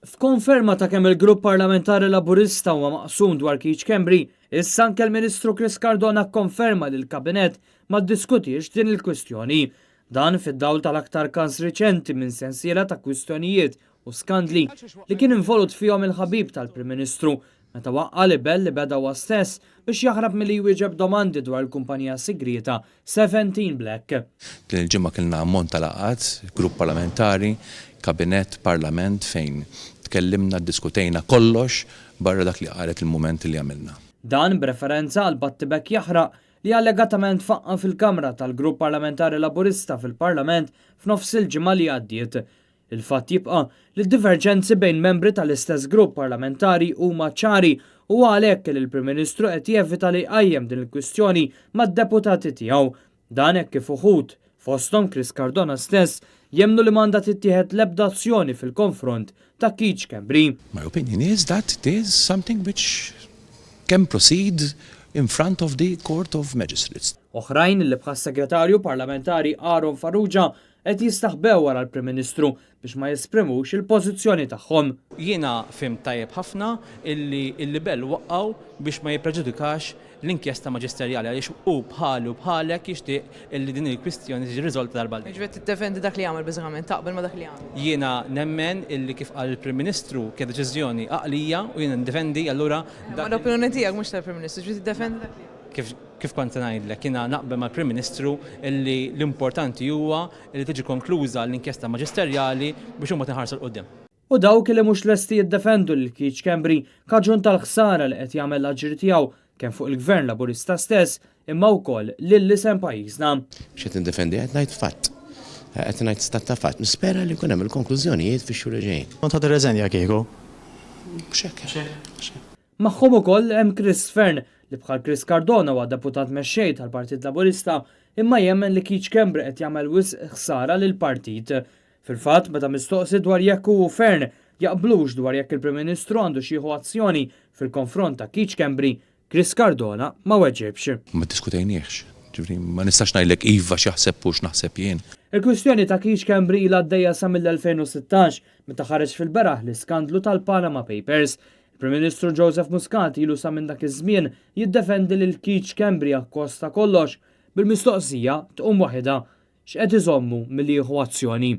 F'konferma ta' kemm il-grupp parlamentari Laburista huwa maqsum dwar Keith Schembri, issa anke l-Ministru Chris Cardona kkonferma li l-Kabinet ma ddiskutix din il-kwistjoni. Dan fid-dawl tal-aktar każ riċenti minn sensiela ta' kwistjonijiet u skandli li kien involut fihom il-ħabib tal-Prim Ministru meta waqqa libel li beda huwa stess biex jaħrab milli jwieġeb domandi dwar il-kumpanija sigrita 17 Black. Din il-ġimgħa kellna ammont ta' laqgħat, grupp parlamentari, kabinet, parlament fejn tkellimna, ddiskutejna kollox barra dak li qalet il-mument li għamilna. Dan b'referenza għal Battibek jaħraq li allegatament faqqa fil-Kamra tal-Grupp Parlamentari Laburista fil-Parlament f'nofs il-ġimgħa li għaddiet. Il-fatt jibqa' li d-diverġenzi bejn membri tal-istess grupp parlamentari huma ċari u għalhekk li l-Prim Ministru qed jevita li jqajjem din il-kwistjoni mad-deputati tiegħu. Dan hekk kif uħud fosthom Chris Cardona stess jemnu li m'għandha tittieħed l-ebda azzjoni fil-konfront ta' Keith Schembri. My opinion is that it is something which can proceed in front of the Court of Magistrates. Oħrajn li bħas segretarju parlamentari Aaron Farrugia qed jistaħbew wara l-Prim Ministru biex ma jesprimux il-pożizzjoni tagħhom. Jiena fim tajjeb ħafna illi l-libell waqqgħu biex ma jippreġudikax l-inkjesta maġisterjali għaliex u bħalu bħalek jixtieq illi din il-kwistjoni tiġi riżolta darba. Ġifiet tiddefendi dak li għamel biżgħament taqbel ma dak li għamel. Jiena nemmen illi kif qal il-Prim Ministru kien deċiżjoni għaqlija u jiena ndefendi allura Ma l-opinjoni tiegħek mhux tal-Prim Ministru, ġifiet tiddefendi dak li kif kont ngħidlek jiena naqbel mal-Prim Ministru illi l-importanti huwa li tiġi konkluża l-inkjesta maġisterjali biex huma tinħarsu l-qudiem. U dawk li mhux lesti jiddefendu lil Keith Schembri kaġun tal-ħsara li qed jagħmel l-aġir tiegħu kemm fuq il-Gvern Laburista stess imma wkoll lill-isem pajjiżna. X'qed indefendi qed ngħid fatt. Qed ngħid stat ta' fatt. Nispera li jkun hemm il-konklużjonijiet fix-xhur ġejjin. Kont ħadd irreżenja kieku? Magħhom ukoll hemm Chris Fern li bħal Chris Cardona huwa deputat mexxej tal-Partit Laburista imma jemmen li Keith Schembri qed jagħmel wisq ħsara lill-partit. Fil-fatt meta mistoqsi dwar jekk hu Fern jaqblux dwar jekk il-Prim Ministru għandu xi azzjoni fil-konfront ta' Keith Schembri, Chris Cardona ma weġibx. Ma diskutejniex, ġifri ma nistax ngħidlek iva x'jaħseb u x'naħseb jien. Il-kwistjoni ta' Keith Schembri ilha għaddejja sa mill-2016 meta ħareġ fil-beraħ l-iskandlu tal-Panama Papers. Il-Prim Ministru Joseph Muscat ilu sa minn dak iż-żmien jiddefendi lil Keith Schembri akkosta kollox bil-mistoqsija tqum waħedha x'qed iżommu milli jieħu azzjoni.